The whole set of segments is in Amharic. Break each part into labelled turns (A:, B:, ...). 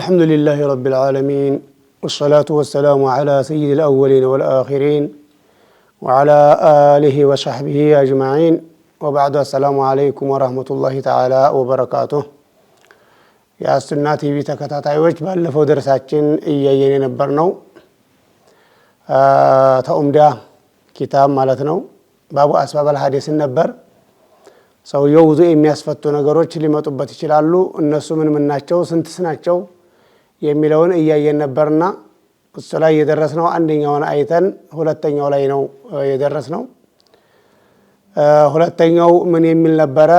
A: الحمد لله رب العالمين والصلاة والسلام على سيد الأولين والآخرين وعلى آله وصحبه أجمعين وبعد السلام عليكم ورحمة الله تعالى وبركاته يا السنة تي في ተከታታዮች ባለፈው ደርሳችን እያየን የነበርነው ተኡምዳ ኪታብ ማለት ነው ባቡ አስባብ الحديث ነበር ሰውየው ውዱእ የሚያስፈቱ ነገሮች ሊመጡበት ይችላሉ እነሱ ምን ናቸው ስንትስ ናቸው የሚለውን እያየን ነበርና እሱ ላይ የደረስነው አንደኛውን አይተን ሁለተኛው ላይ ነው የደረስነው ሁለተኛው ምን የሚል ነበረ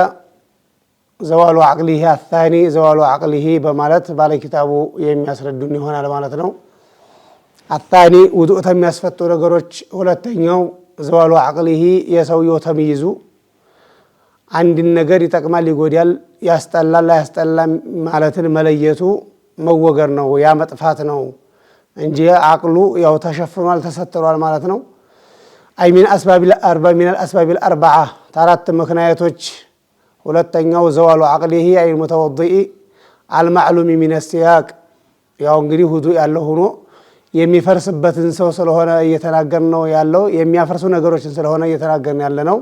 A: ዘዋሉ አቅሊሂ الثاني ዘዋሉ አቅሊሂ በማለት ባለ ኪታቡ የሚያስረዱን ይሆናል ማለት ነው الثاني ውዱእ የሚያስፈቱ ነገሮች ሁለተኛው ዘዋሉ አቅሊሂ የሰውየው ተምይዙ አንድ ነገር ይጠቅማል ይጎዳል ያስጠላል ያስጠላል ማለትን መለየቱ መወገር ነው ያ መጥፋት ነው እንጂ አቅሉ ያው ተሸፍኗል ተሰትሯል ማለት ነው አይ ሚን አስባብ الاربع من الاسباب الاربعه አራት ምክንያቶች ሁለተኛው ዘዋሉ አቅሊሂ አይ ሙተወዲኢ المعلوم من السياق ያው እንግዲህ ውዱእ ያለው ሆኖ የሚፈርስበትን ሰው ስለሆነ እየተናገርን ነው ያለው የሚያፈርሱ ነገሮችን ስለሆነ እየተናገርን ያለ ነው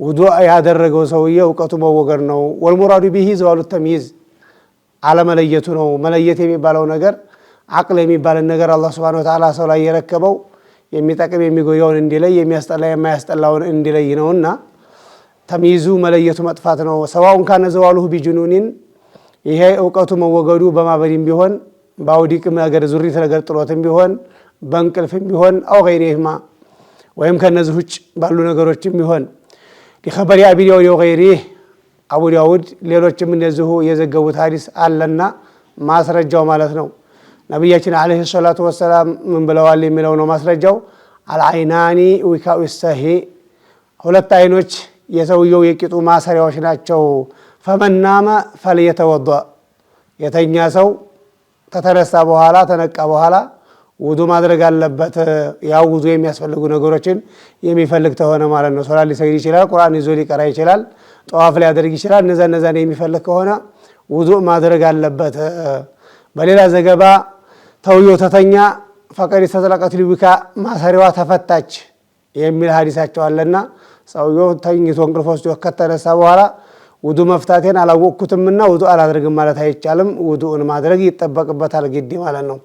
A: ውዱእ ያደረገው ሰውዬው ዕውቀቱ መወገር ነው ወልሙራዱ ቢሂ ዘዋሉ ተምይዝ አለመለየቱ ነው መለየት የሚባለው ነገር አቅል የሚባል ነገር አላህ Subhanahu Wa Ta'ala ሰው ላይ የረከበው የሚጠቅም የሚጎያውን እንዲለይ የሚያስጠላ የማያስጠላውን እንዲለይ ነውና ተምይዙ መለየቱ መጥፋት ነው ሰዋውን ካነ ዘዋሉሁ ቢጁኑኒን ይሄ ዕውቀቱ መወገዱ በማበድም ቢሆን ባውዲቅም ነገር ዙሪት ነገር ጥሎትም ቢሆን በእንቅልፍም ቢሆን አው ገይሪህማ ወይም ከነዚህ ውጭ ባሉ ነገሮችም ቢሆን لخبر أبي داود وغيره أبو داود ሌሎችም እንደዚሁ የዘገቡት ሐዲስ አለና ማስረጃው ማለት ነው ነብያችን አለይሂ ሰላቱ ወሰለም ምን ብለዋል የሚለው ነው ማስረጃው አልዓይናኒ ወካኡ ሰሂ ሁለት አይኖች የሰውየው የቂጡ ማሰሪያዎች ናቸው ፈመናመ فليتوضأ የተኛ ሰው ተተነሳ በኋላ ተነቃ በኋላ ውዱእ ማድረግ አለበት ያው ውዱእ የሚያስፈልጉ ነገሮችን የሚፈልግ ተሆነ ማለት ነው ሶላት ሊሰግድ ይችላል ቁርአን ይዞ ሊቀራ ይችላል ጧፍ ሊያደርግ ይችላል እነዛ የሚፈልግ ከሆነ ውዱእ ማድረግ አለበት በሌላ ዘገባ ተውዮ ተተኛ ፈቀድ ተጠለቀት ሊብካ ማሰሪያዋ ተፈታች የሚል ሐዲሳቸው አለና ሰውየው ተኝቶ እንቅልፍ ወስዶ ከተነሳ በኋላ ውዱእ መፍታቴን አላወቅኩትምና ውዱእ አላደርግም ማለት አይቻልም ውዱእን ማድረግ ይጠበቅበታል ግድ ማለት ነው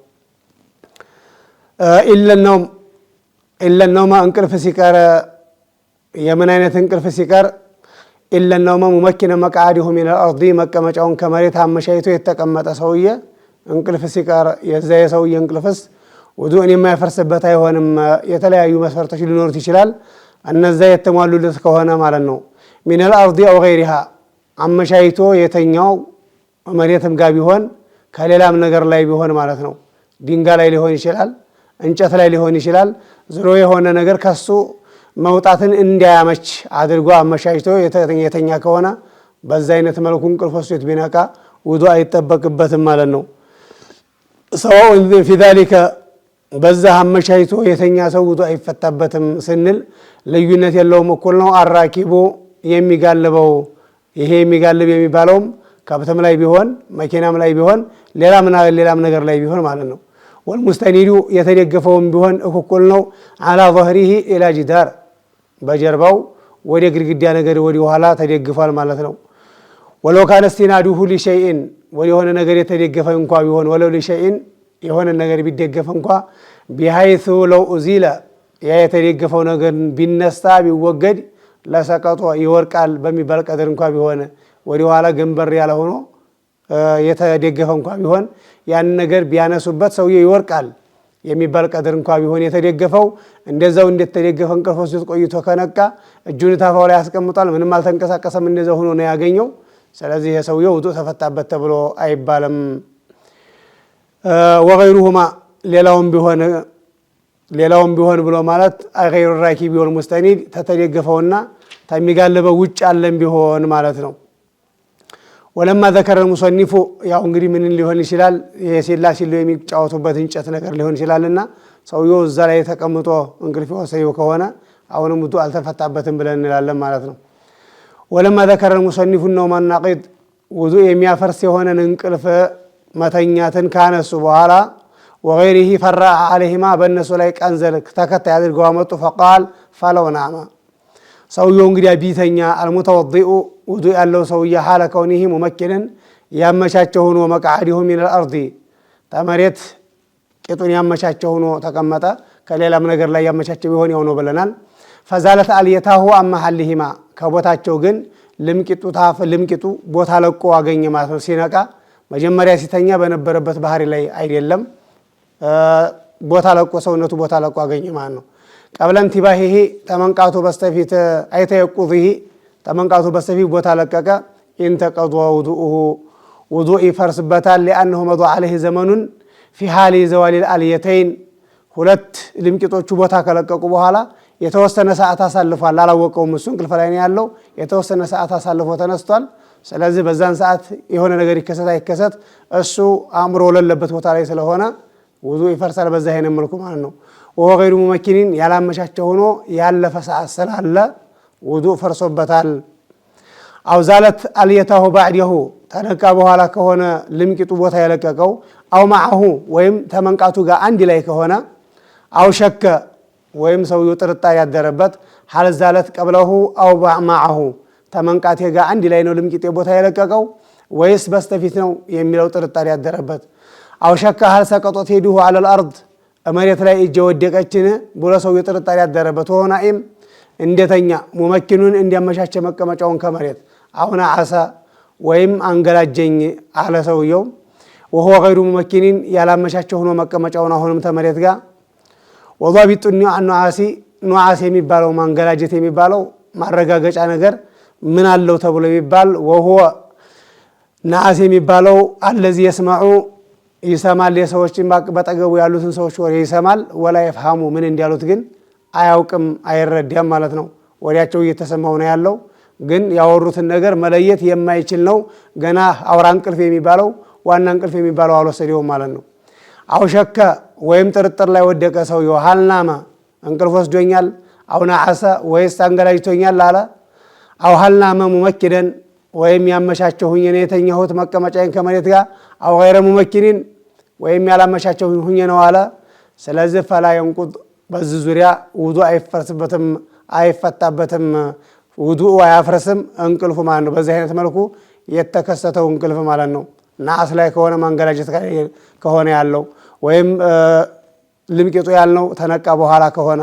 A: إلا النوم انقلف سيكار يمن አይነት እንቅልፍ ሲቀር إلا النوم ممكن مقعده من الأرض መቀመጫውን ከመሬት አመሻይቶ የተቀመጠ ሰውዬ እንቅልፍ ሲቀር የዛየ ሰውዬ እንቅልፍስ ውዱእን የማይፈርስበት አይሆንም የተለያዩ መስፈርቶች ሊኖሩት ይችላል እነዛ የተሟሉለት ከሆነ ማለት ነው من الأرض أو غيرها አመሻይቶ የተኛው መሬትም ጋር ቢሆን ከሌላም ነገር ላይ ቢሆን ማለት ነው ድንጋይ ላይ ሊሆን ይችላል እንጨት ላይ ሊሆን ይችላል ዝሮ የሆነ ነገር ከሱ መውጣትን እንዲያመች አድርጎ አመሻሽቶ የተኛ ከሆነ በዛ አይነት መልኩ እንቅልፍ ወስዶት ቢነቃ ውዱእ አይጠበቅበትም ማለት ነው ሰው في ذلك በዛ አመሻሽቶ የተኛ ሰው ውዱእ አይፈታበትም ስንል ልዩነት የለውም እኩል ነው አራኪቡ የሚጋልበው ይሄ የሚጋልብ የሚባለውም ከብተም ላይ ቢሆን መኪናም ላይ ቢሆን ሌላም ነገር ላይ ቢሆን ማለት ነው والمستند يتدغفون بهون እኩል ነው على ظهره الى جدار በጀርባው ወደ ግድግዳ ነገር ወደ ኋላ ተደግፏል ማለት ነው ولو كان استناده لشيء ወደ ነገር የተደገፈ እንኳን ቢሆን ወለው لشيء የሆነ ነገር ቢደገፍ እንኳን بحيث لو أزيل ያ የተደገፈው ነገር ቢነሳ ቢወገድ ለሰቀጦ ይወርቃል በሚባል ቀደር እንኳን ቢሆን ወደ ኋላ ገንበር ያለ ሆኖ የተደገፈ እንኳን ቢሆን ያን ነገር ቢያነሱበት ሰውዬ ይወርቃል የሚባል ቀደር እንኳን ቢሆን የተደገፈው እንደዛው እንደተደገፈ እንቅልፍ ወስዶ ቆይቶ ከነቃ እጁን ታፋው ላይ ያስቀምጣል ምንም አልተንቀሳቀሰም እንደዛው ሆኖ ነው ያገኘው ስለዚህ የሰውየው ውዱእ ተፈታበት ተብሎ አይባልም ወገይሩሁማ ሌላውም ቢሆን ብሎ ማለት አይገይሩ ራኪብ ቢሆን ሙስተኒድ ተተደገፈውና ታሚጋለበው ውጭ አለም ቢሆን ማለት ነው ولما ذكر المصنف ያው እንግዲህ ምን ሊሆን ይችላል የሲላሲሎ የሚጫወቱበት እንጨት ነገር ሊሆን ይችላልና ሰውየው እዛ ላይ ተቀምጦ እንቅልፍ ወሰየው ከሆነ አሁንም ውዱእ አልተፈታበትም ብለን እንላለን ማለት ነው ولما ذكر المصنف النوم الناقض ውዱእ የሚያፈርስ የሆነን እንቅልፍ መተኛትን ካነሱ በኋላ ወገይሪሂ ፈራዐ ዐለይሂማ በእነሱ ላይ ቀንዘል ተከታይ አድርገው አመጡ። ፈቃል ፈለው ናመ ሰውየው እንግዲያ ቢተኛ አልሙተወዲኡ ውዱእ ያለው ሰውዬ ሐለ ከውኒሂ ሙመኪንን ያመቻቸው ሆኖ መቅዓዲሁ ሚነል አርዲ ተመሬት ቂጡን ያመቻቸው ሆኖ ተቀመጠ። ከሌላም ነገር ላይ ያመቻቸው ቢሆን ያው ነው ብለናል። ፈዛለት አልየታሁ አመሐሊሂማ ከቦታቸው ግን ልምቂጡ ቦታ ለቆ አገኘ ማለት ነው። ሲነቃ መጀመሪያ ሲተኛ በነበረበት ባህሪ ላይ አይደለም፣ ቦታ ለቆ ሰውነቱ ቦታ ለቆ አገኘ ማለት ነው። ቀብለ እንቲባሂሂ ተመንቃቱ በስተፊት አይተየቁዚሂ ተመንቃቱ በስተፊት ቦታ ለቀቀ። ኢንተቀዷ ውዱኡሁ ውዱእ ይፈርስበታል። ሊአነሁ መض ዐለይሂ ዘመኑን ፊ ሓሊ ዘዋሊል አልየተይን ሁለት ልምቂጦቹ ቦታ ከለቀቁ በኋላ የተወሰነ ሰዓት አሳልፏል። አላወቀውም፣ እሱ እንቅልፍ ላይ ነው ያለው። የተወሰነ ሰዓት አሳልፎ ተነስቷል። ስለዚህ በዛን ሰዓት የሆነ ነገር ይከሰት አይከሰት እሱ አእምሮ ለለበት ቦታ ላይ ስለሆነ ውዱእ ይፈርሳል በዛ አይነት መልኩ ማለት ነው። ወሆ ገይሩ ሙመኪኒን ያላመቻቸው ሆኖ ያለፈ ሰዓት ስላለ ውዱእ ፈርሶበታል። አው ዛለት አልየታሁ ባዕደሁ ተነቃ በኋላ ከሆነ ልምቂጡ ቦታ የለቀቀው አው ማዐሁ ወይም ተመንቃቱ ጋር አንድ ላይ ከሆነ አው ሸከ ወይም ሰውየው ጥርጣሬ ያደረበት ሐል ዛለት ቀብለሁ አው ማዐሁ ተመንቃቴ ጋር አንድ ላይ ነው ልምቂጤ ቦታ የለቀቀው ወይስ በስተፊት ነው የሚለው ጥርጣሬ ያደረበት። አው ሸከ ሐል ሰቀጦት የዱሁ ዐለል አርድ መሬት ላይ እጅ ወደቀችን ብሎ ሰውየው ጥርጣሬ ያደረበት ሆናኢም እንደተኛ ሙመኪኑን እንዲያመቻቸ መቀመጫውን ከመሬት አሁን አሳ ወይም አንገላጀኝ አለ ሰውየው። ወሆ ገይሩ ሙመኪኒን ያላመቻቸው ሆኖ መቀመጫውን አሁንም ተመሬት ጋር ወዷቢጡ ኑዓስ የሚባለው ማንገላጀት የሚባለው ማረጋገጫ ነገር ምን አለው ተብሎ የሚባል ወሆ ነዓስ የሚባለው አለዚ የስመዑ ይሰማል፣ የሰዎችን በጠገቡ ያሉትን ሰዎች ወሬ ይሰማል። ወላ የፍሃሙ ምን እንዲያሉት ግን አያውቅም አይረዳም ማለት ነው። ወሬያቸው እየተሰማው ነው ያለው፣ ግን ያወሩትን ነገር መለየት የማይችል ነው። ገና አውራ እንቅልፍ የሚባለው ዋና እንቅልፍ የሚባለው አልወሰደውም ማለት ነው። አው ሸከ ወይም ጥርጥር ላይ ወደቀ ሰውየው ሀልናመ እንቅልፍ ወስዶኛል፣ አው ነዓሰ ወይስ አንገላጅቶኛል አለ። አው ሀልናመ ሙመኪነን ወይም ያመቻቸሁኝ እኔ የተኛሁት መቀመጫዬን ከመሬት ጋር አው ገይረ ሙመኪኒን ወይም ያላመቻቸው ሁኜ ነው አለ። ስለዚህ ፈላ የንቁድ በዚህ ዙሪያ ውዱእ አይፈርስበትም አይፈታበትም፣ ውዱእ አያፍርስም እንቅልፉ ማለት ነው። በዚህ አይነት መልኩ የተከሰተው እንቅልፍ ማለት ነው። ነዓስ ላይ ከሆነ ማንገላጀት ከሆነ ያለው ወይም ልምቂጡ ያልነው ተነቃ በኋላ ከሆነ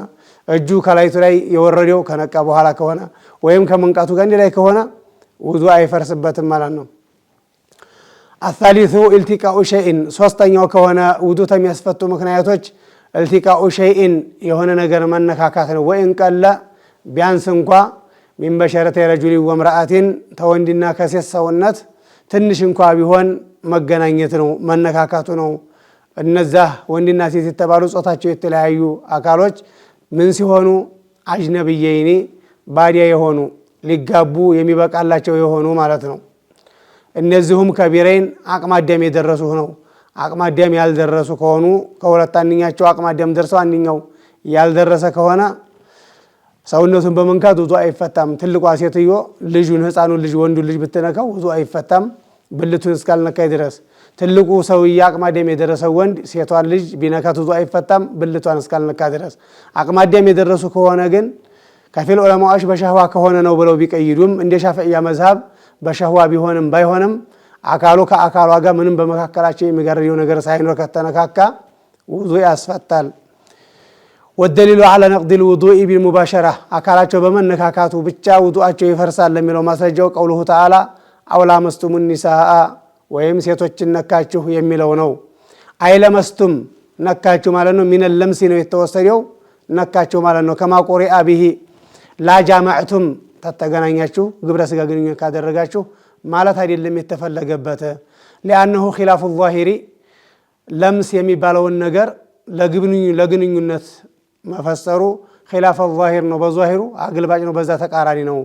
A: እጁ ከላይቱ ላይ የወረደው ከነቃ በኋላ ከሆነ ወይም ከመንቃቱ ጋር እንዲ ላይ ከሆነ ውዱእ አይፈርስበትም ማለት ነው። አሳሊሱ ኢልቲቃኡ ሸይእን ሶስተኛው ከሆነ ውዱእ የሚያስፈቱ ምክንያቶች ኢልቲቃኡ ሸይእን የሆነ ነገር መነካካት ነው። ወይን ቀለ ቢያንስ እንኳ ሚን በሸረተ ረጁሊ ወምርአቲን ተወንድና ከሴት ሰውነት ትንሽ እንኳ ቢሆን መገናኘት ነው መነካካቱ ነው። እነዛ ወንድና ሴት የተባሉ ጾታቸው የተለያዩ አካሎች ምን ሲሆኑ አጅነብየይኒ ባዲያ የሆኑ ሊጋቡ የሚበቃላቸው የሆኑ ማለት ነው። እነዚሁም ከቢረይን አቅመ አዳም የደረሱ ነው። አቅመ አዳም ያልደረሱ ከሆኑ ከሁለት አንኛቸው አቅመ አዳም ደርሰው አንኛው ያልደረሰ ከሆነ ሰውነቱን በመንካት ውዱእ አይፈታም። ትልቋ ሴትዮ ልጁን ህፃኑን ልጅ ወንዱን ልጅ ብትነካው ውዱእ አይፈታም ብልቱን እስካልነካይ ድረስ። ትልቁ ሰውዬ አቅመ አዳም የደረሰው ወንድ ሴቷን ልጅ ቢነካት ውዱእ አይፈታም ብልቷን እስካልነካ ድረስ። አቅመ አዳም የደረሱ ከሆነ ግን ከፊል ዑለማዎች በሸህዋ ከሆነ ነው ብለው ቢቀይዱም እንደ ሻፊዕያ መዝሀብ በሸህዋ ቢሆንም ባይሆንም አካሉ ከአካሏ ጋር ምንም በመካከላቸው የሚጋርደው ነገር ሳይኖር ከተነካካ ውዱእ ያስፈታል። ወደሊሉ ዐላ ነቅዲል ውዱእ ቢልሙባሸራ አካላቸው በመነካካቱ ብቻ ውዱአቸው ይፈርሳል ለሚለው ማስረጃው ቀውሉሁ ተዓላ አው ላመስቱሙ ኒሳአ ወይም ሴቶችን ነካችሁ የሚለው ነው። አይለመስቱም ነካችሁ ማለት ነው። ሚነል ለምሲ ነው የተወሰደው ነካችሁ ማለት ነው። ከማ ቁሪአ ቢሂ ላጃማዕቱም ተተገናኛችሁ ግብረ ስጋ ግንኙነት ካደረጋችሁ ማለት አይደለም የተፈለገበት። ሊአነሁ ኺላፉ ዛሂሪ ለምስ የሚባለውን ነገር ለግንኙነት መፈሰሩ ኺላፍ ዛሂር ነው። በዛሂሩ አግልባጭ ነው፣ በዛ ተቃራኒ ነው።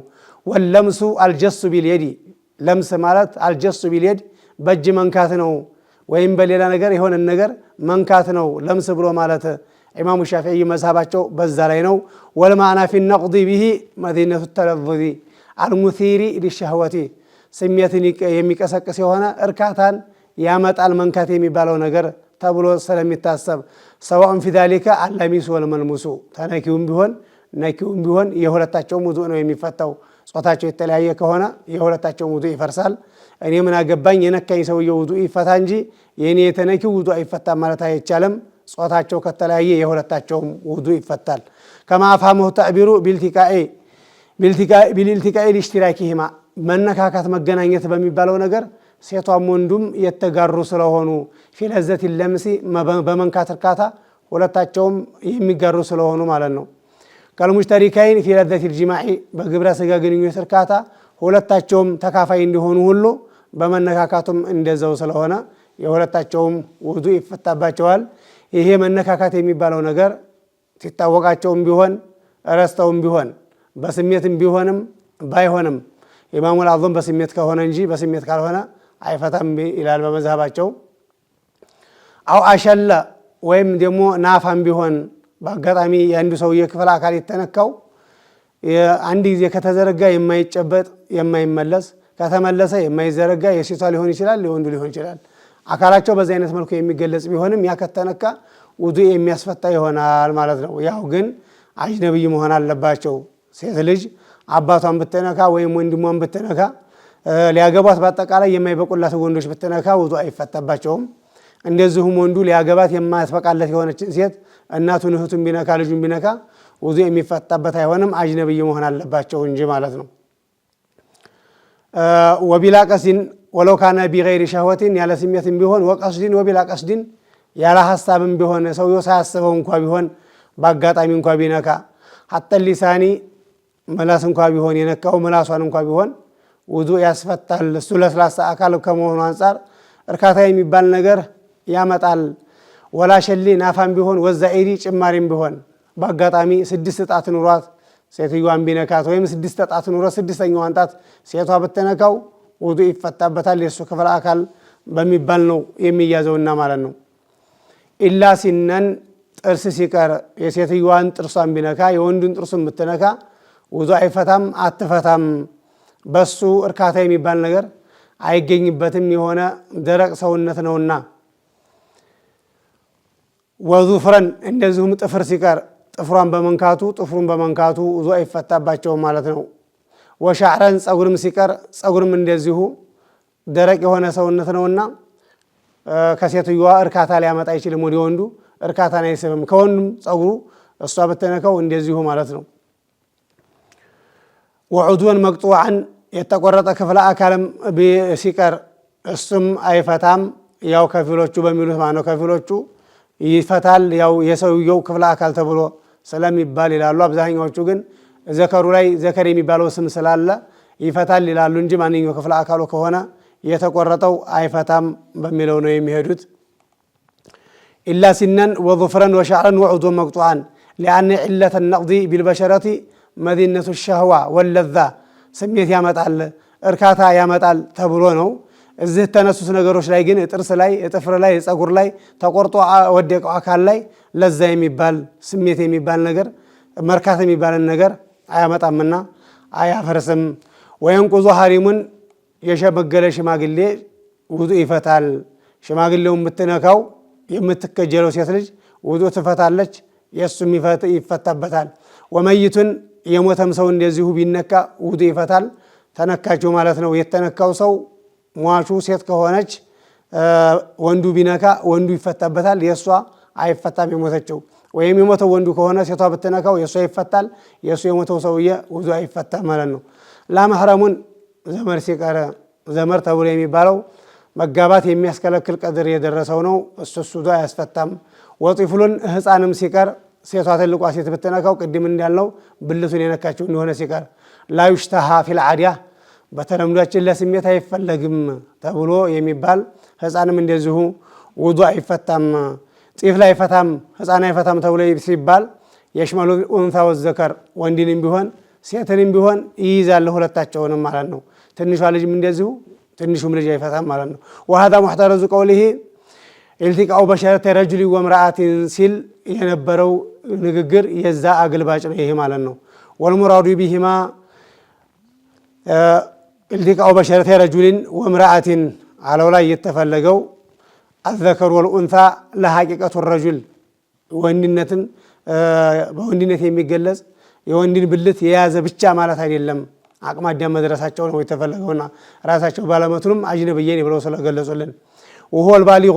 A: ወለምሱ አልጀሱ ቢልየዲ ለምስ ማለት አልጀሱ ቢልየድ በእጅ መንካት ነው፣ ወይም በሌላ ነገር የሆነ ነገር መንካት ነው ለምስ ብሎ ማለት። ኢማሙ ሻፊዒ መዝሀባቸው በዛ ላይ ነው። ወልማዕና ፊ ነቅዲ ቢሂ መዲነቱ ተለዙዚ አልሙሲሪ ሊሸህወቲ ስሜትን የሚቀሰቅስ የሆነ እርካታን ያመጣል መንካት የሚባለው ነገር ተብሎ ስለሚታሰብ ሰዋኡን ፊ ዛሊከ አልለሚሱ ወልመልሙሱ ተነኪውም ቢሆን ነኪውም ቢሆን የሁለታቸውም ውዱእ ነው የሚፈታው። ጾታቸው የተለያየ ከሆነ የሁለታቸውም ውዱእ ይፈርሳል። እኔ ምን አገባኝ የነካኝ ሰውየው ውዱእ ይፈታ እንጂ የኔ የተነኪው ውዱእ አይፈታም ማለት አይቻልም። ጾታቸው ከተለያየ የሁለታቸውም ውዱእ ይፈታል። ከማ አፍሀመሁ ተዕቢሩ ቢልኢልቲቃኢ ሊሽቲራኪሂማ መነካካት መገናኘት በሚባለው ነገር ሴቷም ወንዱም የተጋሩ ስለሆኑ ፊ ለዘቲ ለምሲ በመንካት እርካታ ሁለታቸውም የሚጋሩ ስለሆኑ ማለት ነው። ከልሙሽተሪካይን ፊ ለዘቲ ልጅማዒ በግብረ ስጋ ግንኙነት እርካታ ሁለታቸውም ተካፋይ እንዲሆኑ ሁሉ በመነካካቱም እንደዛው ስለሆነ የሁለታቸውም ውዱእ ይፈታባቸዋል። ይሄ መነካካት የሚባለው ነገር ሲታወቃቸውም ቢሆን ረስተውም ቢሆን በስሜትም ቢሆንም ባይሆንም ኢማሙል አዕዘም በስሜት ከሆነ እንጂ በስሜት ካልሆነ አይፈታም ይላል በመዝሃባቸው። አው አሸለ ወይም ደግሞ ናፋም ቢሆን በአጋጣሚ የአንዱ ሰውዬ ክፍል አካል የተነካው አንድ ጊዜ ከተዘረጋ የማይጨበጥ የማይመለስ ከተመለሰ የማይዘረጋ የሴቷ ሊሆን ይችላል የወንዱ ሊሆን ይችላል። አካላቸው በዚህ አይነት መልኩ የሚገለጽ ቢሆንም ያ ከተነካ ውዱእ የሚያስፈታ ይሆናል ማለት ነው። ያው ግን አጅነብይ መሆን አለባቸው። ሴት ልጅ አባቷን ብትነካ ወይም ወንድሟን ብትነካ ሊያገቧት በአጠቃላይ የማይበቁላት ወንዶች ብትነካ ውዱእ አይፈታባቸውም። እንደዚሁም ወንዱ ሊያገባት የማትበቃለት የሆነችን ሴት እናቱን እህቱን ቢነካ ልጁን ቢነካ ውዱእ የሚፈታበት አይሆንም። አጅነብይ መሆን አለባቸው እንጂ ማለት ነው። ወቢላ ቀስድን ወለው ካነ ቢገይሪ ሸህወትን ያለ ስሜትም ቢሆን ወቀስድን ወቢላ ቀስድን ያለ ሀሳብም ቢሆን ሰውየው ሳያስበው እንኳ ቢሆን በአጋጣሚ እንኳ ቢነካ ሐተ ሊሳኒ ምላስ እንኳ ቢሆን የነካው ምላሷን እንኳ ቢሆን ውዱእ ያስፈታል። እሱ ለስላሳ አካል ከመሆኑ አንጻር እርካታ የሚባል ነገር ያመጣል። ወላ ሸሊ ናፋም ቢሆን ወዛኢዲ ጭማሪም ቢሆን በአጋጣሚ 6 ጣት ኑሯት ሴትዮዋን ቢነካት ወይም 6 ጣት ኑሯት 6ኛዋን ጣት ሴቷ ብትነካው ውዱእ ይፈታበታል። የእሱ ክፍለ አካል በሚባል ነው የሚያዘውና ማለት ነው። ኢላ ሲነን ጥርስ ሲቀር የሴትዮዋን ጥርሷን ቢነካ የወንዱን ጥርሱን ብትነካ ውዱእ አይፈታም አትፈታም። በሱ እርካታ የሚባል ነገር አይገኝበትም የሆነ ደረቅ ሰውነት ነውና። ወዙፍረን እንደዚሁም ጥፍር ሲቀር ጥፍሩን በመንካቱ ውዱእ አይፈታባቸውም ማለት ነው። ወሻዕረን ጸጉርም ሲቀር ጸጉርም እንደዚሁ ደረቅ የሆነ ሰውነት ነውና ከሴትዮዋ እርካታ ሊያመጣ አይችልም። ወደ ወንዱ እርካታን አይስብም። ከወንዱም ጸጉሩ እሷ ብትነካው እንደዚሁ ማለት ነው። ወዑድወን መቅጡዓን የተቆረጠ ክፍለ አካልም ሲቀር እሱም አይፈታም። ያው ከፊሎቹ በሚሉት ማነው ከፊሎቹ ይፈታል ያው የሰውየው ክፍለ አካል ተብሎ ስለሚባል ይላሉ። አብዛኛዎቹ ግን ዘከሩ ላይ ዘከር የሚባለው ስም ስላለ ይፈታል ይላሉ እንጂ ማንኛው ክፍለ አካሉ ከሆነ የተቆረጠው አይፈታም በሚለው ነው የሚሄዱት። ኢላ ሲነን ወظፍረን ወሻዕረን ወዑድወን መቅጡዓን ሊአነ ዒለተ ነቅዲ ቢልበሸረቲ መዲነቱ ሸህዋ ወለዛ ስሜት ያመጣል እርካታ ያመጣል ተብሎ ነው። እዚህ ተነሱት ነገሮች ላይ ግን ጥርስ ላይ ጥፍር ላይ ጸጉር ላይ ተቆርጦ ወደቀው አካል ላይ ለዛ የሚባል ስሜት የሚባል ነገር መርካት የሚባልን ነገር አያመጣምና አያፈርስም። ወይንቁዙ ሐሪሙን የሸመገለ ሽማግሌ ውዱእ ይፈታል። ሽማግሌውን ብትነካው የምትከጀለው ሴት ልጅ ውዱእ ትፈታለች፣ የእሱም ይፈታበታል። ወመይቱን የሞተም ሰው እንደዚሁ ቢነካ ውዱእ ይፈታል። ተነካችው ማለት ነው። የተነካው ሰው ሟቹ ሴት ከሆነች ወንዱ ቢነካ ወንዱ ይፈታበታል፣ የእሷ አይፈታም የሞተችው። ወይም የሞተው ወንዱ ከሆነ ሴቷ ብትነካው የእሷ ይፈታል፣ የእሱ የሞተው ሰውዬ ውዱእ አይፈታም ማለት ነው። ላመሕረሙን ዘመድ ሲቀር ዘመድ ተብሎ የሚባለው መጋባት የሚያስከለክል ቀድር የደረሰው ነው። እሱ ውዱእ አያስፈታም። ወጢፍሉን ህፃንም ሲቀር ሴቷ ትልቋ ሴት ብትነካው ቅድም እንዳልነው ብልቱን የነካችው እንደሆነ ሲቀር ላዩሽተሃ ፊል ዓዲያ በተለምዷችን ለስሜት አይፈለግም ተብሎ የሚባል ህፃንም እንደዚሁ ውዱእ አይፈታም። ጢፍል አይፈታም ህፃን አይፈታም ተብሎ ሲባል የሽመሉ ኡንሳ ወዘከር ወንድንም ቢሆን ሴትንም ቢሆን ይይዛል ሁለታቸውንም ማለት ነው። ትንሿ ልጅም እንደዚሁ ትንሹም ልጅ አይፈታም ማለት ነው። ወሃዛ ሙሕተረዙ ቀውሊሂ ኢልቲቃኡ በሸረተ ረጁሊ ወምርአቲን ሲል የነበረው ንግግር የዛ አግልባጭ ነው ይሄ ማለት ነው። ወልሙራዱ ቢሂማ ኢልቲቃኡ በሸረተ ረጁሊን ወምርአቲን አለው ላይ የተፈለገው الذكر والأنثى ለሐቂቀቱ الرجل ወንድነትን በወንድነት የሚገለጽ የወንድን ብልት የያዘ ብቻ ማለት አይደለም። አቅመ አዳም መድረሳቸው ነው የተፈለገውና ራሳቸው ባለመቱንም አጅነብየን ብለው ስለገለጹልን وهو البالغ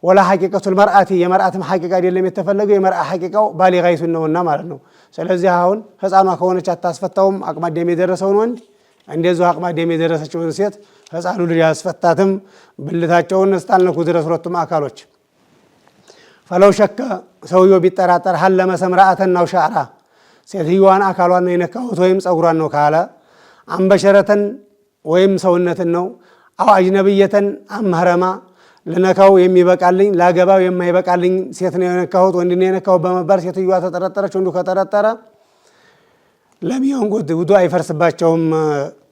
A: ولا حقيقة المرأة የመርአትም ሐቂቃ አይደለም የተፈለገው የመርአ ሐቂቃው ባሊጋይቱ ነውና ማለት ነው። ስለዚህ አሁን ህፃኗ ከሆነች አታስፈታውም አቅመ አዳም የደረሰውን ወንድ እንደዚሁ አቅመ አዳም የደረሰችውን ሴት ህፃኑ ልጅ ያስፈታትም ብልታቸውን እስታልነኩ ድረስ ሁለቱም አካሎች فلو شك ሰውየው ቢጠራጠር هل لمس امرأة أو شعرها ሴትየዋን አካሏን ነው የነካሁት ወይም ጸጉሯን ነው ካለ አንበሸረተን ወይም ሰውነትን ነው አው አጅነብየተን አምህረማ ለነካው የሚበቃልኝ ላገባው የማይበቃልኝ ሴት ነው የነካሁት ወንድ ነው የነካው በመባል ሴትየዋ ተጠረጠረች ወንዱ ከተጠረጠረ ለሚሆን ውዱ አይፈርስባቸውም።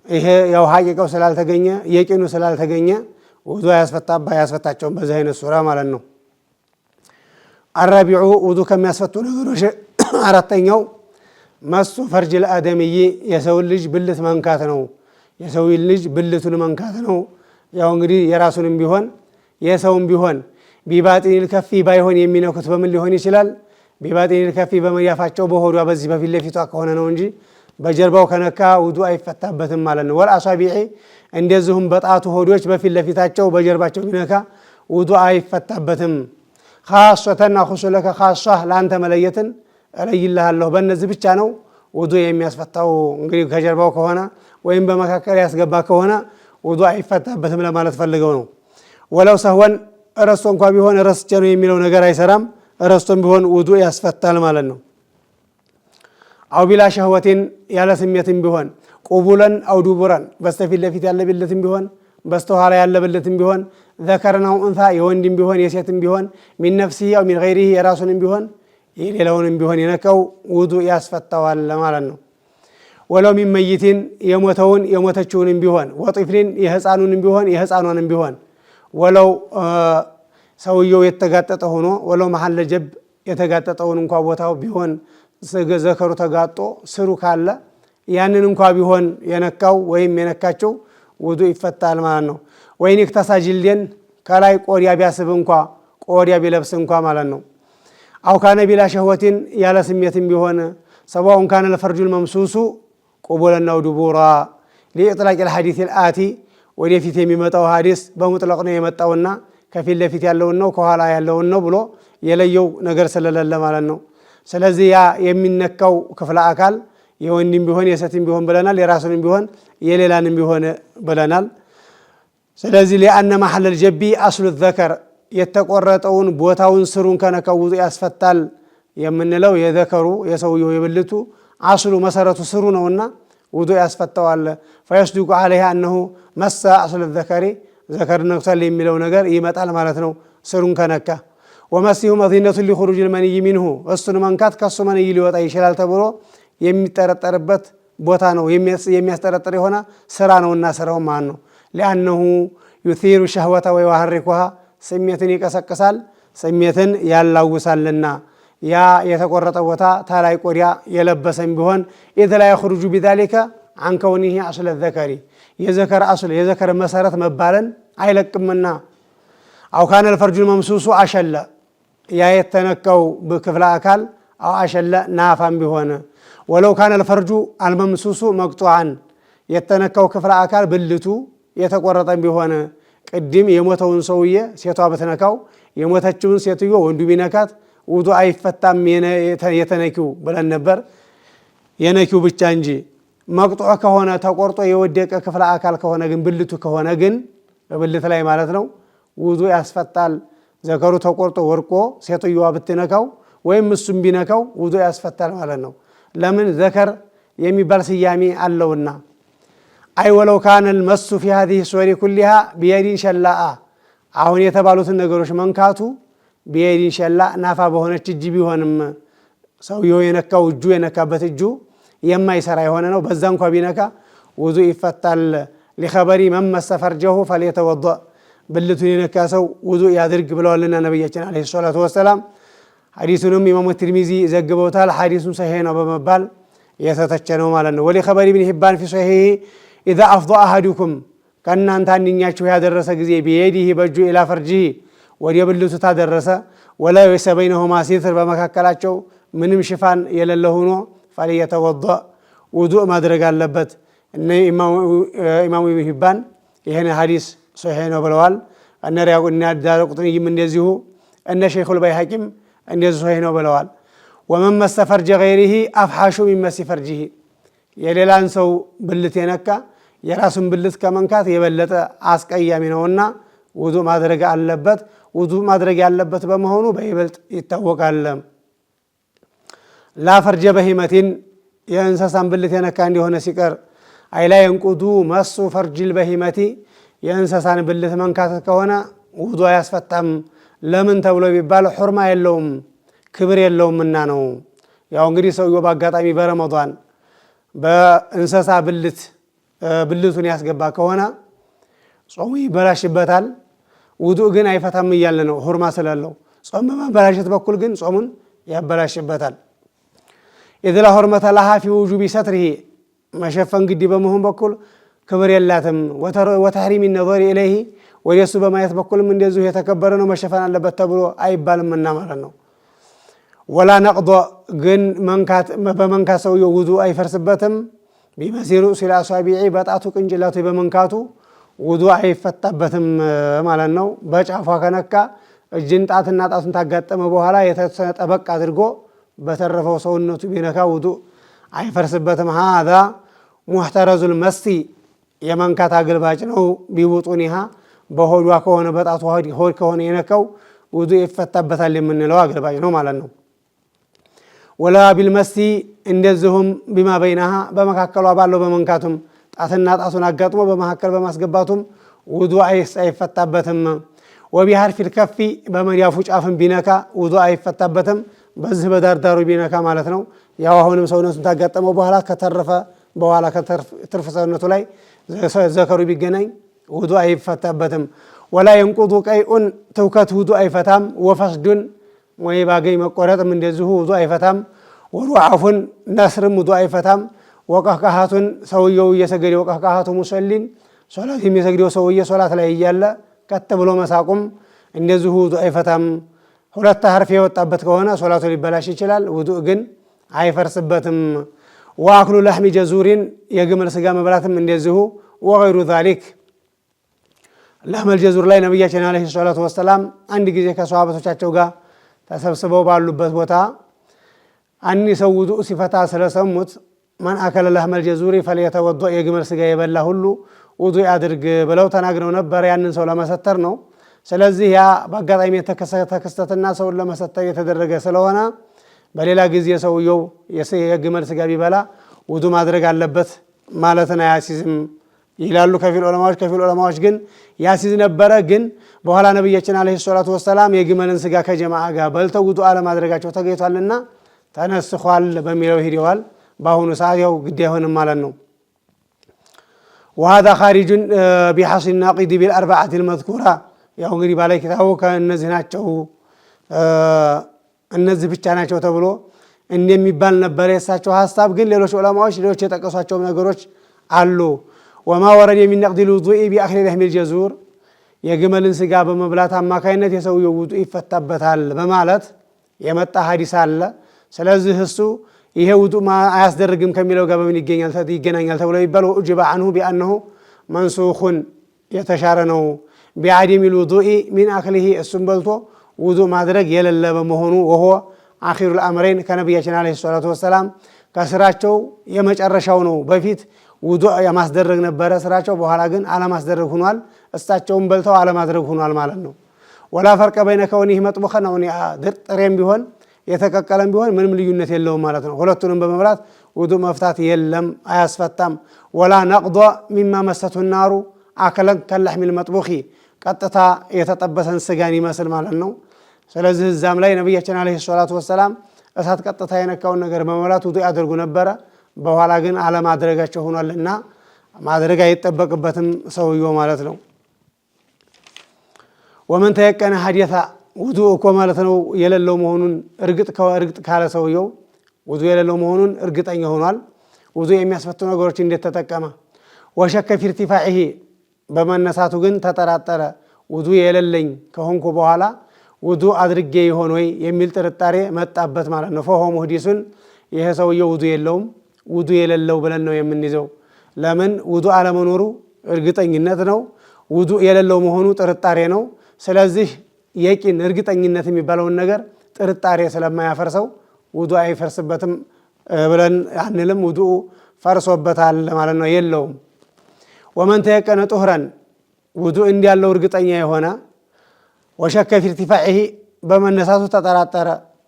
A: ይሄ ያው ሐቂቃው ስላልተገኘ የቂኑ ስላልተገኘ ውዱ ያስፈታቸውም በዚህ አይነት ሱራ ማለት ነው። አራቢዑ ውዱ ከሚያስፈቱ ነገሮች አራተኛው መሱ ፈርጅ ለአደምይ የሰው ልጅ ብልት መንካት ነው። የሰው ልጅ ብልቱን መንካት ነው። ያው እንግዲህ የራሱንም ቢሆን የሰውም ቢሆን ቢባጢኒል ከፊ ባይሆን የሚነኩት በምን ሊሆን ይችላል? ቢባጢኒል ከፊ በመያፋቸው በሆዷ በዚህ በፊት ለፊቷ ከሆነ ነው እንጂ በጀርባው ከነካ ውዱ አይፈታበትም ማለት ነው። ወልአሳቢዒ እንደዚሁም በጣቱ ሆዶች በፊት ለፊታቸው በጀርባቸው ቢነካ ውዱ አይፈታበትም። ኻሶተን አኹሱ ለከ ኻሷ ለአንተ መለየትን እለይልሃለሁ በእነዚህ ብቻ ነው ውዱ የሚያስፈታው። እንግዲህ ከጀርባው ከሆነ ወይም በመካከል ያስገባ ከሆነ ውዱ አይፈታበትም ለማለት ፈልገው ነው። ወለው ሰህወን ረስቶ እንኳ ቢሆን ረስቼ ነው የሚለው ነገር አይሰራም። ረስቶም ቢሆን ውዱ ያስፈታል ማለት ነው። አው ቢላ ሸህወቲን ያለ ስሜትም ቢሆን ቁቡለን አው ዱቡረን በስተፊት ለፊት ያለ ብልትም ቢሆን በስተኋላ ያለ ብልትም ቢሆን ዘከርን አው እንሳ የወንድም ቢሆን የሴትም ቢሆን ሚን ነፍሲሂ አው ሚን ገይሪሂ የራሱንም ቢሆን የሌላውንም ቢሆን የነካው ውዱ ያስፈታዋል ማለት ነው። ወለው ሚን መይቲን የሞተውን የሞተችውንም ቢሆን ወጢፍሊን የህፃኑንም ቢሆን የህፃኗንም ቢሆን ወለው ሰውየው የተጋጠጠ ሆኖ ወለው መሐል ለጀብ የተጋጠጠውን እንኳ ቦታው ቢሆን ዘከሩ ተጋጦ ስሩ ካለ ያንን እንኳ ቢሆን የነካው ወይም የነካቸው ውዱ ይፈታል ማለት ነው። ወይን ይክተሳጅልየን ከላይ ቆዲያ ቢያስብ እንኳ ቆዲያ ቢለብስ እንኳ ማለት ነው። አው ካነ ቢላ ሸህወቲን ያለ ስሜትም ቢሆን ሰዋውን ካነ ለፈርጁል መምሱሱ ቁቡለናው ዱቡራ ሊኢጥላቅ الحديث الآتي ወደፊት የሚመጣው ሐዲስ በሙጥለቅ ነው የመጣውና ከፊት ለፊት ያለውን ነው ከኋላ ያለውን ነው ብሎ የለየው ነገር ስለሌለ ማለት ነው። ስለዚህ ያ የሚነካው ክፍለ አካል የወንድም ቢሆን የሴትም ቢሆን ብለናል፣ የራሱንም ቢሆን የሌላንም ቢሆን ብለናል። ስለዚህ لأن محل الجب أصل الذكر የተቆረጠውን ቦታውን ስሩን ከነካው ውዱ ያስፈታል የምንለው የዘከሩ የሰውየው የብልቱ አስሉ መሰረቱ ስሩ ነውና ውዱ ያስፈታዋል። فيصدق عليها أنه مس أصل الذكر ذكر ነክቷል የሚለው ነገር ይመጣል ማለት ነው ስሩን ከነካ። ومسه مظنة لخروج المني منه እሱን መንካት ከሱ መንይ ሊወጣ ይችላል ተብሎ የሚጠረጠርበት ቦታ ነው የሚያስጠረጥር የሆነ ስራ ነውና ስራው ማን ነው لأنه يثير الشهوة ويحركها ስሜትን ይቀሰቅሳል ስሜትን ያላውሳልና ያ የተቆረጠ ቦታ ታላይ ቆዲያ የለበሰም ቢሆን إذا لا يخرج بذلك عن كونه أصل الذكر የዘከር አስል የዘከር መሰረት መባለን አይለቅምና። أو كان الفرج الممسوس أشل ያ የተነካው በክፍለ አካል أو أشل ናፋም ቢሆን ولو كان الفرج الممسوس مقطوعا የተነካው ክፍለ አካል ብልቱ የተቆረጠም ቢሆን ቅድም የሞተውን ሰውዬ ሴቷ በተነካው የሞተችውን ሴትዮ ወንዱ ቢነካት ውዱ አይፈታም የተነኪው ብለን ነበር። የነኪው ብቻ እንጂ መቅጦዕ ከሆነ ተቆርጦ የወደቀ ክፍለ አካል ከሆነ ግን ብልቱ ከሆነ ግን በብልት ላይ ማለት ነው ውዱ ያስፈታል። ዘከሩ ተቆርጦ ወርቆ ሴትዮዋ ብትነካው ወይም እሱም ቢነካው ውዱ ያስፈታል ማለት ነው። ለምን ዘከር የሚባል ስያሜ አለውና። አይ ወለው ካነ المس في هذه الصور كلها بيد شلاء አሁን የተባሉትን ነገሮች መንካቱ بيد شلاء ናፋ በሆነች እጅ ቢሆንም ሰውየው የነካው እጁ የነካበት እጁ የማይሰራ የሆነ ነው በዛ እንኳን ቢነካ ውዱ ይፈታል። لخبر من مس فرجه فليتوضأ ብልቱን የነካ ሰው ውዱ ያድርግ ብለዋልና ነብያችን አለይሂ ሰላቱ ወሰለም። ሐዲሱንም ኢማሙ ትርሚዚ ዘግበውታል። ሐዲሱን ሰሂህ ነው በመባል የተተቸ ነው ማለት ነው። ولخبر ابن حبان في صحيحه إذا أفضى أحدكم ከእናንተ አንኛችሁ ያደረሰ ጊዜ ቢየዲህ በእጁ ኢላ ፈርጂህ ወደ ብልቱ ታደረሰ ወላ ለይሰ በይነሁማ ሲትር በመካከላቸው ምንም ሽፋን የሌለ ሆኖ ፈልየተወضእ ውዱእ ማድረግ አለበት። እነ ኢማሙ ኢብኑ ሂባን ይህን ሐዲስ ሶሒህ ነው ብለዋል። እነ ዳረቁጥኒይም እንደዚሁ እነ ሸይኹል በይሐቂም እንደዚሁ ሶሒህ ነው ብለዋል። ወመን መሰ ፈርጀ ገይሪሂ አፍሓሹ ሚን መሲ ፈርጂሂ የሌላን ሰው ብልት የነካ የራሱን ብልት ከመንካት የበለጠ አስቀያሚ ነውና ውዱእ ማድረግ አለበት። ውዱእ ማድረግ ያለበት በመሆኑ በይበልጥ ይታወቃል። ላ ፈርጀ በሂመቲን የእንስሳን ብልት የነካ እንዲሆነ ሲቀር አይላ የንቁዱ መሱ ፈርጅል በሂመቲ የእንስሳን ብልት መንካት ከሆነ ውዱእ አያስፈታም። ለምን ተብሎ ቢባል ሑርማ የለውም ክብር የለውምና ነው። ያው እንግዲህ ሰውየው በአጋጣሚ በረመዷን በእንስሳ ብልቱን ያስገባ ከሆነ ጾሙ ይበላሽበታል። ውዱእ ግን አይፈታም እያለ ነው ሑርማ ስላለው። ጾም በማበላሸት በኩል ግን ጾሙን ያበላሽበታል። ኢዝ ላ ሑርመተ ለሃ ፊ ውጁቢ ሰትሪሂ መሸፈን ግዲ በመሆን በኩል ክብር የላትም። ወተሕሪሚ ነዘሪ ኢለይሂ ወደ እሱ በማየት በኩልም እንደዚሁ የተከበረ ነው መሸፈን አለበት ተብሎ አይባልምና ማለት ነው። ወላ ነቅዶ ግን በመንካት ሰውየው ውዱእ አይፈርስበትም። ቢመሲሩ ሲል አሷቢዒ በጣቱ ቅንጭላቱ በመንካቱ ውዱእ አይፈታበትም ማለት ነው። በጫፏ ከነካ እጅን ጣትና ጣቱን ታጋጠመ በኋላ የተወሰነ ጠበቅ አድርጎ በተረፈው ሰውነቱ ቢነካ ውዱእ አይፈርስበትም። ሃዛ ሙሕተረዙል መሲ የመንካት አገልባጭ ነው። ቢቡጡኒሃ በሆዷ ከሆነ በጣቱ ሆድ ከሆነ የነካው ውዱእ ይፈታበታል የምንለው አገልባጭ ነው ማለት ነው። ወላ ቢልመሲ እንደዚሁም ቢማ በይነሃ በመካከሏ ባለው በመንካቱም ጣትና ጣቱን አጋጥሞ በመካከል በማስገባቱም ውዱእ አይፈታበትም። ወቢሐርፊል ከፊ በመዳፉ ጫፍን ቢነካ ውዱእ አይፈታበትም። በዚህ በዳርዳሩ ቢነካ ማለት ነው። ያው አሁንም ሰውነቱን ታጋጠመው በኋላ ከተረፈ በኋላ ትርፍ ሰውነቱ ላይ ዘከሩ ቢገናኝ ውዱእ አይፈታበትም። ወላ የንቁዱ ቀይኡን ትውከት ውዱእ አይፈታም። ወፈስዱን ወይ ባገኝ መቆረጥም እንደዚሁ ውዱእ አይፈታም። ወሩዓፉን ነስርም ውዱእ አይፈታም። ወቀህቀሃቱን ሰውየው እየሰገደ ወቀህቀሃቱ ሙሰሊን ሶላት የሚሰግደው ሰውዬ ሶላት ላይ እያለ ቀጥ ብሎ መሳቁም እንደዚሁ ውዱእ አይፈታም። ሁለት ሐርፍ የወጣበት ከሆነ ሶላቱ ሊበላሽ ይችላል። ውዱእ ግን አይፈርስበትም። ወአክሉ ለሕሚ ጀዙሪን የግመል ስጋ መብላትም እንደዚሁ ወገይሩ ዛሊክ ለሕመል ጀዙር ላይ ነቢያችን ዓለይሂ ሰላቱ ወሰላም አንድ ጊዜ ከሰሃበቶቻቸው ጋር ተሰብስበው ባሉበት ቦታ አኒ ሰው ውዱእ ሲፈታ ስለሰሙት መን አከለ ለሕመል ጀዙሪ ፈልየተወዶእ የግመል ስጋ የበላ ሁሉ ውዱእ ያድርግ ብለው ተናግረው ነበር። ያንን ሰው ለመሰተር ነው። ስለዚህ ያ በአጋጣሚ የተከሰተ ክስተትና ሰውን ለመሰተር የተደረገ ስለሆነ በሌላ ጊዜ ሰውየው የግመል ስጋ ቢበላ ውዱእ ማድረግ አለበት ማለትን አያሲዝም ይላሉ ከፊል ዑለማዎች ግን ያሲዝ ነበረ። ግን በኋላ ነቢያችን ዓለይሂ ሰላቱ ወሰላም የግመልን ስጋ ከጀማዓ ጋር በልተው ውዱእ አለማድረጋቸው ተገኝቷልና ተነስኳል በሚለው ሂደዋል። በአሁኑ ሰዓት ያው ግድ አይሆንም ማለት ነው። ወሃዛ ኻሪጁን ቢሐስን ናቂድ ቢልአርበዓት ልመዝኩራ ያው እንግዲህ ባለ ኪታቡ ከእነዚህ ናቸው እነዚህ ብቻ ናቸው ተብሎ እንደሚባል ነበር የእሳቸው ሀሳብ። ግን ሌሎች ዑለማዎች ሌሎች የጠቀሷቸውም ነገሮች አሉ። ወማ ወረድ የሚን ነቅዲል ውዱእ ቢአክሊ ለሕሚል ጀዙር የግመልን ስጋ በመብላት አማካይነት የሰውየው ውዱእ ይፈታበታል በማለት የመጣ ሀዲስ አለ። ስለዚህ እሱ ይሄ ውዱእ አያስደርግም ከሚለው ጋር በምን ይገናኛል ተብሎ ይባል ወኡጅበ ዐንሁ ቢአነሁ መንሱኹን የተሻረ ነው። ቢዐደሚል ውዱእ ሚን አክሊሂ እሱም በልቶ ውዱእ ማድረግ የሌለ በመሆኑ ወሆ አኺሩል አምረይን ከነቢያችን ዓለይሂ ሰላቱ ወሰላም ከስራቸው የመጨረሻው ነው። በፊት ውዱእ የማስደረግ ነበረ ስራቸው፣ በኋላ ግን አለማስደረግ ሆኗል። እሳቸውም በልተው አለማድረግ ሆኗል ማለት ነው። ወላ ፈርቀ በይነ ከውኒሂ መጥቡኸን አው ጥሬም ቢሆን የተቀቀለም ቢሆን ምንም ልዩነት የለውም ማለት ነው። ሁለቱንም በመብላት ውዱእ መፍታት የለም አያስፈታም። ወላ ነቅዶ ሚማ መሰቱ ናሩ አከለን ከለሕሚል መጥቡኺ ቀጥታ የተጠበሰን ስጋን ይመስል ማለት ነው። ስለዚህ እዛም ላይ ነቢያችን ዓለይሂ ሰላቱ ወሰላም እሳት ቀጥታ የነካውን ነገር በመብላት ውዱእ ያደርጉ ነበረ። በኋላ ግን አለማድረጋቸው ሆኗልና ማድረግ አይጠበቅበትም ሰውየው ማለት ነው። ወመን ተየቀነ ሐዲታ ውዱእ እኮ ማለት ነው የሌለው መሆኑን እርግጥ ካለ ሰውየው ውዱእ የሌለው መሆኑን እርግጠኛ ሆኗል። ውዱእ የሚያስፈቱ ነገሮች እንዴት ተጠቀመ? ወሸከ ፊ ኢርቲፋዒሂ በመነሳቱ ግን ተጠራጠረ ውዱ የሌለኝ ከሆንኩ በኋላ ውዱ አድርጌ ይሆን ወይ የሚል ጥርጣሬ መጣበት ማለት ነው። ፈሆ ሙህዲሱን ይሄ ሰውየው ውዱ የለውም ውዱ የሌለው ብለን ነው የምንይዘው። ለምን ውዱ አለመኖሩ እርግጠኝነት ነው፣ ውዱ የሌለው መሆኑ ጥርጣሬ ነው። ስለዚህ የቂን እርግጠኝነት የሚባለውን ነገር ጥርጣሬ ስለማያፈርሰው ውዱ አይፈርስበትም ብለን አንልም። ውዱ ፈርሶበታል ማለት ነው፣ የለውም። ወመን ተየቀነ ጡህረን ውዱ እንዲያለው እርግጠኛ የሆነ ወሸከ ፊ ኢርቲፋዒሂ በመነሳቱ ተጠራጠረ።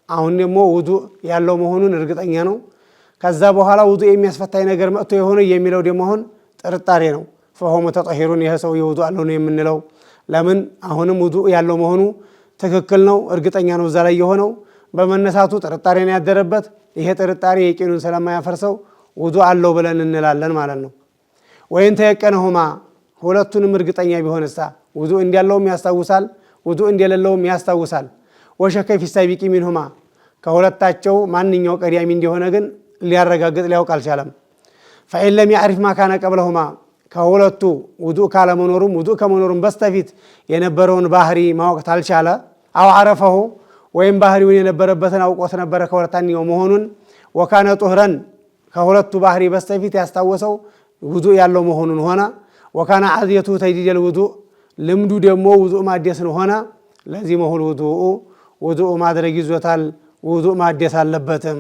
A: አሁን ደግሞ ውዱ ያለው መሆኑን እርግጠኛ ነው። ከዛ በኋላ ውዱ የሚያስፈታኝ ነገር መጥቶ የሆነ የሚለው ደግሞ አሁን ጥርጣሬ ነው። ፈሆ ሙተጠሂሩን ይሄ ሰው የውዱ አለው ነው የምንለው። ለምን አሁንም ውዱ ያለው መሆኑ ትክክል ነው፣ እርግጠኛ ነው እዛ ላይ የሆነው። በመነሳቱ ጥርጣሬ ነው ያደረበት። ይሄ ጥርጣሬ የቂኑን ስለማያፈርሰው ውዱ አለው ብለን እንላለን ማለት ነው። ወይን ተየቀነሁማ ሁለቱንም እርግጠኛ ቢሆንሳ ውዱ እንዲያለውም ያስታውሳል፣ ውዱ እንደሌለውም ያስታውሳል። ወሸከ ፊ ሳቢቂ ሚንሁማ ከሁለታቸው ማንኛው ቀዳሚ እንደሆነ ግን ሊያረጋግጥ ሊያውቅ አልቻለም። ፈኢን ለም ያዕሪፍ ማ ካነ ቀብለሁማ ከሁለቱ ውዱ ካለመኖሩም ውዱ ከመኖሩም በስተፊት የነበረውን ባህሪ ማወቅ ታልቻለ፣ አው ዓረፈሁ ወይም ባህሪውን የነበረበትን አውቆት ነበረ ከሁለታኛው መሆኑን፣ ወካነ ጡህረን ከሁለቱ ባህሪ በስተፊት ያስታወሰው ውዱ ያለው መሆኑን ሆነ፣ ወካነ ዓዝየቱ ተጅዲደል ውዱ ልምዱ ደግሞ ውዱ ማደስን ሆነ፣ ለዚህ መሁል ውዱ ማድረግ ይዞታል፣ ውዱ ማደስ አለበትም።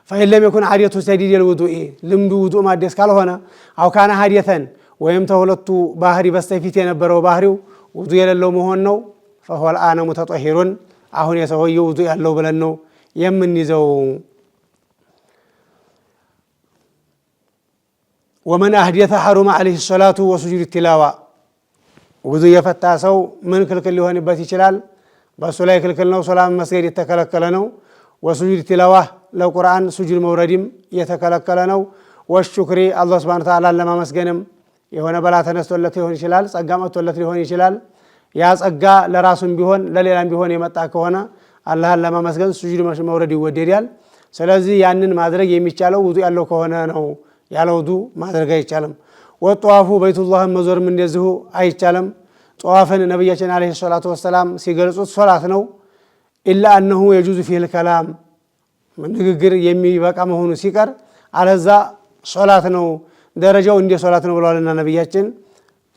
A: ፈኢን ለም የኩን ዓድየቱ ተጅዲደል ውዱኢ ልምዱ ውዱ ማደስ ካልሆነ፣ አው ካነ ሀዲየተን ወይም ተሁለቱ ባህሪ በስተፊት የነበረው ባህሪው ውዱ የሌለው መሆን ነው። ፈሁወ አልአነ ሙተጠሂሩን አሁን የሰውየው ውዱ ያለው ብለን ነው የምንይዘው። ወመን አህዲየተ ሐሩመ ዐለይሂ ሰላቱ ወሱጁድ ቲላዋ ውዱ የፈታ ሰው ምን ክልክል ሊሆንበት ይችላል? በእሱ ላይ ክልክል ነው፣ ሶላት መስገድ የተከለከለ ነው። ወሱጁድ ቲላዋ ለቁርአን ሱጁድ መውረድም የተከለከለ ነው። ወሹክሪ አላህ ሱብሓነሁ ወተዓላ ለማመስገንም የሆነ በላ ተነስቶለት ሊሆን ይችላል፣ ጸጋ መጥቶለት ሊሆን ይችላል። ያ ጸጋ ለራሱም ቢሆን ለሌላም ቢሆን የመጣ ከሆነ አላህን ለማመስገን ሱጁድ መውረድ ይወደዳል። ስለዚህ ያንን ማድረግ የሚቻለው ውዱ ያለው ከሆነ ነው። ያለ ውዱ ማድረግ አይቻልም። ወጧፉ በይቱላህን መዞርም እንደዚሁ አይቻልም። ጧፍን ነቢያችን ዓለይሂ ሰላቱ ወሰላም ሲገልጹት ሶላት ነው። ኢላ አነሁ የጁዙ ፊል ከላም ንግግር የሚበቃ መሆኑ ሲቀር አለዛ ሶላት ነው፣ ደረጃው እንደ ሶላት ነው ብለዋልና ነቢያችን።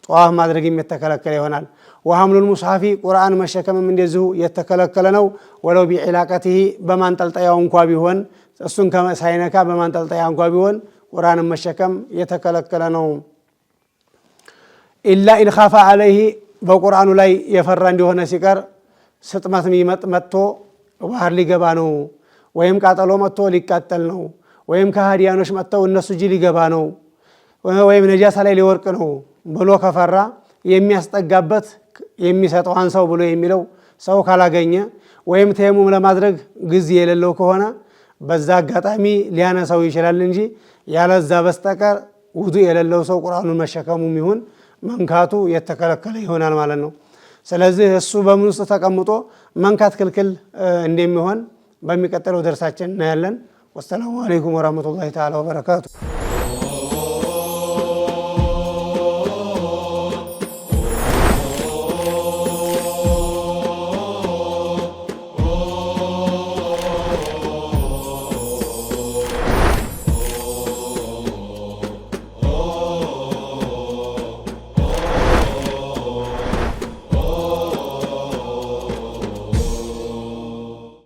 A: ጧፍ ማድረግ የተከለከለ ይሆናል። ወሐምሉል ሙስሐፊ ቁርአን መሸከምም እንደዚሁ የተከለከለ ነው። ወለው ቢዒላቀቲሂ በማንጠልጠያው እንኳ ቢሆን እሱን ሳይነካ በማንጠልጠያ እንኳ ቢሆን ቁርአንን መሸከም የተከለከለ ነው። ኢላ ኢን ኻፈ ዐለይሂ በቁርአኑ ላይ የፈራ እንደሆነ ሲቀር ስጥመት መጥቶ ባህር ሊገባ ነው፣ ወይም ቃጠሎ መጥቶ ሊቃጠል ነው፣ ወይም ከሃዲያኖች መጥተው እነሱ እጅ ሊገባ ነው፣ ወይም ነጃሳ ላይ ሊወርቅ ነው ብሎ ከፈራ የሚያስጠጋበት የሚሰጠው አንሳው ብሎ የሚለው ሰው ካላገኘ ወይም ተየሙም ለማድረግ ጊዜ የሌለው ከሆነ በዛ አጋጣሚ ሊያነሳው ይችላል እንጂ ያለዛ በስተቀር ውዱ የሌለው ሰው ቁርአኑን መሸከሙም ይሁን መንካቱ የተከለከለ ይሆናል ማለት ነው። ስለዚህ እሱ በምን ውስጥ ተቀምጦ መንካት ክልክል እንደሚሆን በሚቀጥለው ደርሳችን እናያለን። ወሰላሙ አለይኩም ወራህመቱላሂ ተዓላ ወበረካቱ።